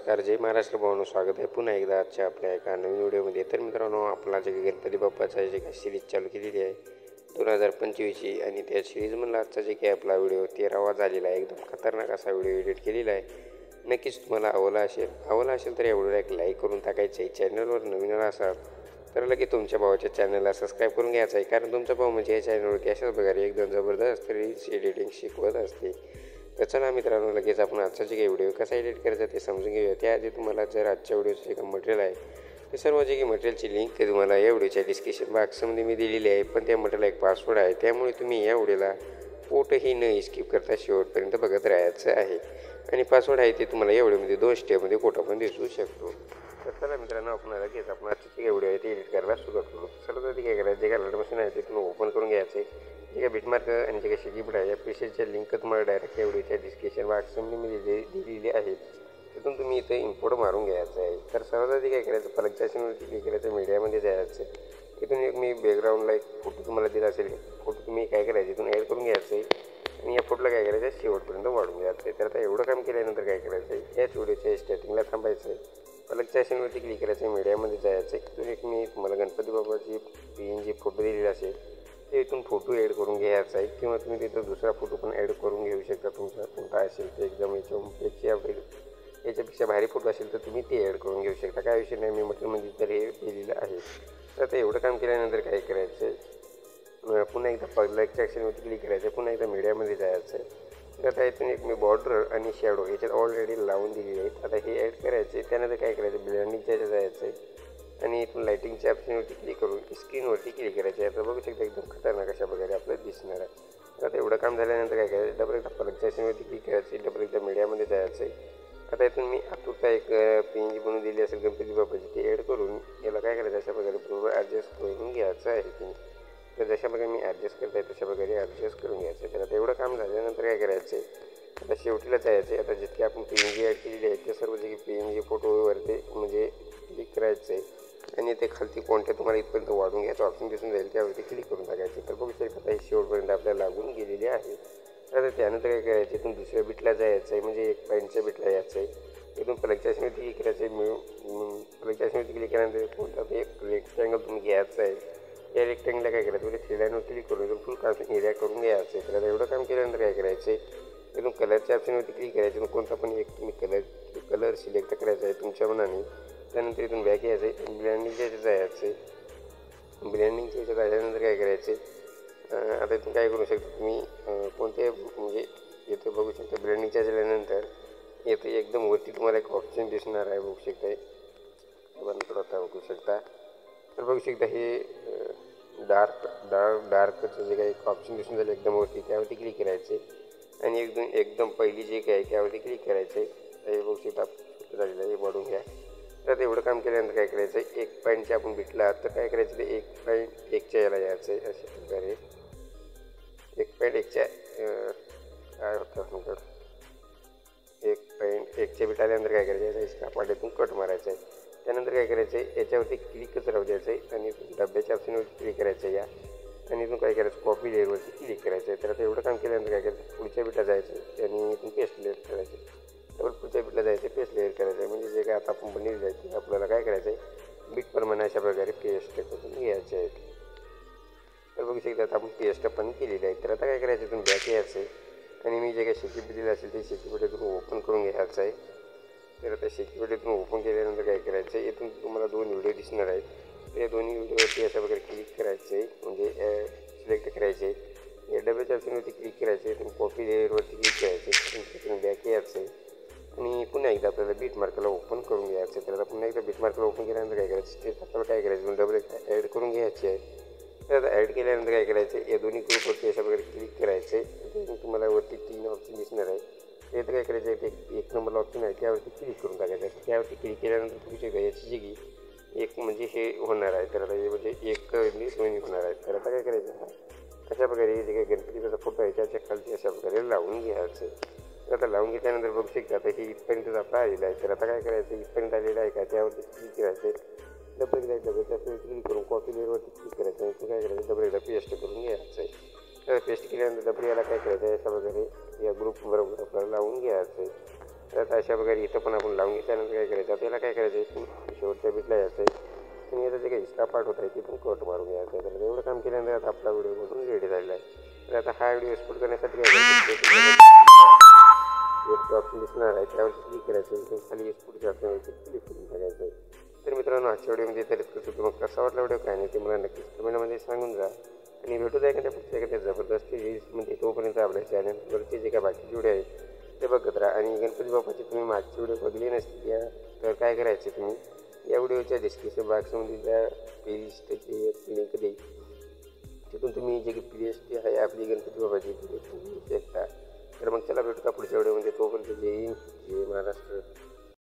नमस्कार, जय महाराष्ट्र भावांनो, स्वागत आहे पुन्हा एकदा आजच्या आपल्या एका नवीन व्हिडिओमध्ये. तर मित्रांनो, आपला जे गणपती बाप्पाचा जे काही सिरीज चालू केलेली आहे 2025ची, आणि त्या सिरीजमधला आजचा जे काही आपला व्हिडिओ 13वा झालेला आहे. एकदम खतरनाक असा व्हिडिओ एडिट केलेला आहे. नक्कीच तुम्हाला आवडला असेल तर या व्हिडिओला एक लाईक करून टाकायचं आहे. चॅनलवर नवीन आला असाल तर लगेच तुमच्या भावाच्या चॅनलला सबस्क्राईब करून घ्यायचं आहे, कारण तुमचा भाऊ म्हणजे या चॅनलवरती अशाच प्रकारे एकदम जबरदस्त रील्स एडिटिंग शिकवत असते. तर चला मित्रांनो, लगेच आपण आजचा जे काही व्हिडिओ कसा एडिट करायचा ते समजून घेऊया. त्याआधी तुम्हाला जर आजच्या व्हिडिओचं जे काही मटेरियल आहे ते सर्व जे काही मटेरियलची लिंक ते तुम्हाला या व्हिडिओच्या डिस्क्रिप्शन बॉक्समध्ये मी दिलेली आहे. पण त्या मटेरियलला एक पासवर्ड आहे, त्यामुळे तुम्ही या व्हिडिओला कुठंही न स्किप करता शेवटपर्यंत बघत राहायचं आहे. आणि पासवर्ड आहे ते तुम्हाला या व्हिडिओमध्ये 2 स्टेपमध्ये कुठं पण दिसू शकतो. तर चला मित्रांनो, आपण लगेच आपण आजचे जे काही व्हिडिओ आहे ते एडिट करायला सुरुवात करू. सर्वप्रथम काय करायचं, जे काही अलर्ट मशीन आहे ते तुम्ही ओपन करून घ्यायचे. जे काही बिटमार्क आणि जे काही शेकीबोर्ड आहे या प्रीसेटच्या लिंक तुम्हाला डायरेक्ट या व्हिडिओच्या डिस्क्रिप्शन बॉक्समध्ये मी दिलेली आहे. तिथून तुम्ही इथे इम्पोर्ट मारून घ्यायचं आहे. तर सर्वात आधी काय करायचं, प्लगच्या ऑप्शनवरती क्लिक करायचं, मीडियामध्ये जायचं. इथून एक मी बॅकग्राऊंडला एक फोटो तुम्हाला दिला असेल, फोटो तुम्ही काय करायचं इथून ॲड करून घ्यायचं आहे. आणि या फोटोला काय करायचं आहे, शेवटपर्यंत वाढून घ्यायचं आहे. तर आता एवढं काम केल्यानंतर काय करायचं आहे, याच व्हिडिओच्या स्टार्टिंगला थांबायचं आहे. प्लगच्या ऑप्शनवरती क्लिक करायचं आहे, मीडियामध्ये जायचं आहे. इथून एक मी तुम्हाला गणपती बाप्पाची PNG फोटो दिलेला असेल ते इथून फोटो ॲड करून घ्यायचा आहे, किंवा तुम्ही तिथं दुसरा फोटो पण ॲड करून घेऊ शकता. तुमचा कोणता असेल ते एकदम याच्यापेक्षा भारी फोटो असेल तर तुम्ही ते ॲड करून घेऊ शकता. काय विषय नाही, मी मटेरियलमध्ये तर हे दिलेलं आहे. तर आता एवढं काम केल्यानंतर काय करायचं, पुन्हा एकदा प्लगच्या ऑप्शनवरती क्लिक करायचं, पुन्हा एकदा मीडियामध्ये जायचं आहे. तर आता इथून एक मी बॉर्डर आणि शॅडो याच्यात ऑलरेडी लावून दिलेले आहेत. आता हे ॲड करायचे. त्यानंतर काय करायचं, ब्लेंडिंगच्या याच्यात जायचं आहे आणि इथून लाईटिंगच्या ऑप्शनवरती क्लिक करून स्क्रीनवरती क्लिक करायचे. आता बघू शकता एकदम खतरनाक अशा प्रकारे आपल्याला दिसणार आहे. आता एवढं काम झाल्यानंतर काय करायचं, डबल एकदा प्लगच्या ऑप्शनवरती क्लिक करायचे, डबल एकदा मीडियामध्ये जायचं आहे. आता इथून मी आतुरता एक PNG बनवून दिली असेल गणपती बाप्पाची, ते ॲड करून याला काय करायचं, अशा प्रकारे बरोबर ॲडजस्ट करून घ्यायचं आहे तुम्ही. तर जशा प्रकारे मी ॲडजस्ट करत आहे तशा प्रकारे ॲडजस्ट करून घ्यायचं आहे. तर आता एवढं काम झाल्यानंतर काय करायचं आहे, आता शेवटीला जायचं आहे. आता जितके आपण PNG ॲड केलेली आहेत ते सर्व जे PNG फोटोवरती म्हणजे क्लिक करायचं आहे. आणि ते खालती कोणत्या तुम्हाला इथपर्यंत वाढून घ्यायचं ऑप्शन दिसून जाईल, त्यावरती क्लिक करून टाकायचे. तर बघू शकता हे शेवटपर्यंत आपल्याला लागून गेलेले आहे. तर त्यानंतर काय करायचं, इथून दुसऱ्या बिटला जायचं आहे, म्हणजे एक पॉईंटच्या बिटला यायचं आहे. इथून प्लगच्या ऑप्शनवरती क्लिक करायचं आहे. प्लगच्या ऑप्शनवरती क्लिक केल्यानंतर कोणता एक रेक्टँगल तुम्ही घ्यायचं आहे. या रेक्टँगलला काय करायचं, म्हणजे 3 लाईनवर क्लिक करून इथून फुल काम एरिया करून घ्यायचं आहे. तर आता एवढं काम केल्यानंतर काय करायचं आहे, इथून कलरच्या ऑप्शनवरती क्लिक करायचं. कोणता पण एक तुम्ही कलर सिलेक्ट करायचा आहे तुमच्या मनाने. त्यानंतर इथून बॅक यायचं आहे, ब्लेंडिंगच्या याच्यात जायचं आहे. ब्लेंडिंगच्या याच्यात आल्यानंतर काय करायचं, आता इथून काय करू शकता तुम्ही, कोणते म्हणजे इथे बघू शकता ब्लेंडिंगच्या झाल्यानंतर येथे एकदम वरती तुम्हाला एक ऑप्शन दिसणार आहे, बघू शकता बघू शकता. तर बघू शकता हे डार्कचं जे काही ऑप्शन दिसून झालं एकदम वरती, त्यावरती क्लिक करायचे. आणि एकदम पहिली जे काही आहे त्यावरती क्लिक करायचे. हे बघू शकता झालेलं आहे, हे वाढून घ्या. तर एवढं काम केल्यानंतर काय करायचं, एक पॉईंटच्या आपण भेटला तर काय करायचं, ते 1.1च्या याला यायचं आहे. अशा प्रकारे 1.1च्या काय होतं आपल्याकडं 1.1च्या बीट आल्यानंतर काय करायचं, याचा पाड्यातून कट मारायचं आहे. त्यानंतर काय करायचं आहे, याच्यावरती क्लिकच राहू द्यायचं आहे आणि डब्याच्या ऑप्शनवरती क्लिक करायचं आहे. आणि इथून काय करायचं, कॉपी लेअरवरती क्लिक करायचं आहे. तर आता एवढं काम केल्यानंतर काय करायचं, पुढच्या बीटला जायचं आणि इथून पेस्ट लेअर करायचे. तर पुढच्या बीटला जायचं, पेस्ट लेअर करायचं आहे. म्हणजे जे काय आता आपण बनवली जायचे आपल्याला काय करायचं आहे, बीटप्रमाणे अशा प्रकारे पेस्ट करून घ्यायचे आहेत. तर बघू शकता आता आपण पेस्ट पण केलेली आहे. तर आता काय करायचं, इथून बॅक यायचं आहे आणि मी जे काही शेकीबोर्ड दिलं असेल ते शेकीबोर्ड इथून ओपन करून घ्यायचं आहे. तर आता शेकीबोर्ड इथून ओपन केल्यानंतर काय करायचं आहे, इथून तुम्हाला 2 व्हिडिओ दिसणार आहेत. तर या दोन्ही व्हिडिओवरती अशा प्रकारे क्लिक करायचं आहे, म्हणजे सिलेक्ट करायचे आहे. या डब्याच्या ऑप्शनवरती क्लिक करायचे, इथून कॉपी लेअरवरती क्लिक करायचे, तिथून बॅक यायचं आहे आणि पुन्हा एकदा आपल्याला बीटमार्कला ओपन करून घ्यायचं आहे. तर आता पुन्हा एकदा बीटमार्कला ओपन केल्यानंतर काय करायचं, ते आपल्याला काय करायचं, डबल ॲड करून घ्यायचे आहे. तर आता ॲड केल्यानंतर काय करायचं, या दोन्ही ग्रुपवरती अशा प्रकारे क्लिक करायचे. तुम्हाला वरती 3 ऑप्शन दिसणार आहे. तर काय करायचं, ते 1 नंबरला ऑप्शन आहे त्यावरती क्लिक करून टाकायचं. त्यावरती क्लिक केल्यानंतर तुम्ही शकता याची जी एक म्हणजे हे होणार आहे. तर आता हे म्हणजे एक दोन्ही होणार आहे. तर आता काय करायचं, अशा प्रकारे जे काही गणपतीचा फोटो आहे त्याच्या खालती अशा प्रकारे लावून घ्यायचं. तर आता लावून घेतल्यानंतर बघू शकता आता हे इथपर्यंत आपला आलेलं आहे. तर आता काय करायचं, इथपर्यंत आलेलं आहे का त्यावरती क्लिक करायचं. डबल एकदा क्लिक करून कॉपी लेअरवरती क्लिक करायचं आणि काय करायचं, डबल एकदा पेस्ट करून घ्यायचं आहे. तर पेस्ट केल्यानंतर डबल याला काय करायचं आहे, अशा प्रकारे या ग्रुप बरोबर आपल्याला लावून घ्यायचं आहे. तर आता अशा प्रकारे इथं पण आपण लावून घेतल्यानंतर काय करायचं आपल्याला काय करायचं आहे शेवटच्या बीटला यायचं आहे आणि याचा जे काही एक्स्ट्रा पार्ट होता आहे ते पण कट मारून घ्यायचं आहे. तर एवढं काम केल्यानंतर आता आपला व्हिडिओ बनवून रेडी झालेला आहे. तर आता हा व्हिडिओ एक्सपोर्ट करण्यासाठी काय करायचं ऑप्शन दिसणार आहे त्यावरती क्लिक करायचं आहे खाली एक्सपोर्टच्या ऑप्शनवरती क्लिक करून टाकायचं आहे. तर मित्रांनो आजच्या व्हिडिओमध्ये तर इतकंच होतं. मग कसा वाटला व्हिडिओ काय नाही ते मला नक्कीच कमेंटमध्ये सांगून जा आणि भेटू द्या एखाद्या पुढच्या एखाद्या जबरदस्त रील्समध्ये. तोपर्यंत आपल्या चॅनलवरचे जे काय बाकीचे व्हिडिओ आहेत ते बघत राहा आणि गणपती बाप्पाचे तुम्ही मागचे व्हिडिओ बघले नसतील या तर काय करायचे तुम्ही या व्हिडिओच्या डिस्क्रिप्शन बॉक्समध्ये त्या प्लेलिस्टची लिंक देईल तिथून तुम्ही जे की प्लेलिस्ट आहे आपली गणपती बाप्पाची तुम्ही शकता. तर मग चला भेटू का पुढच्या व्हिडिओमध्ये. तोपर्यंत जय हिंद जय महाराष्ट्र.